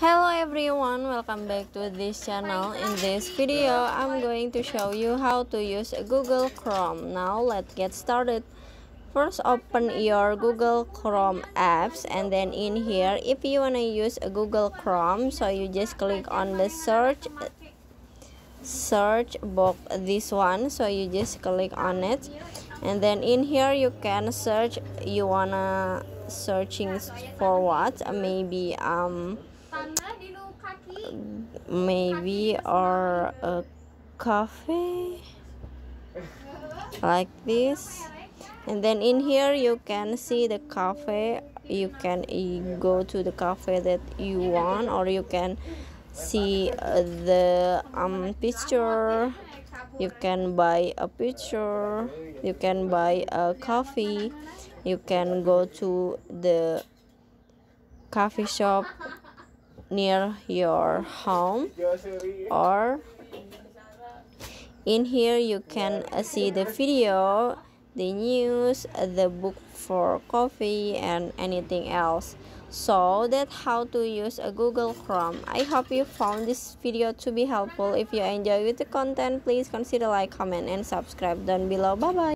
Hello everyone, welcome back to this channel. In this video, I'm going to show you how to use Google Chrome. Now let's get started. First, open your Google Chrome apps, and then in here, if you want to use a Google Chrome, so you just click on the search box, this one, so you just click on it, and then in here you can search. You wanna searching for what? Maybe or a cafe like this, and then in here you can see the cafe. You can go to the cafe that you want, or you can see the picture. You can buy a picture, you can buy a coffee, you can go to the coffee shop near your home, or in here you can see the video, the news, the book for coffee, and anything else. So that's how to use a Google Chrome. I hope you found this video to be helpful. If you enjoy with the content, please consider like, comment, and subscribe down below. Bye bye.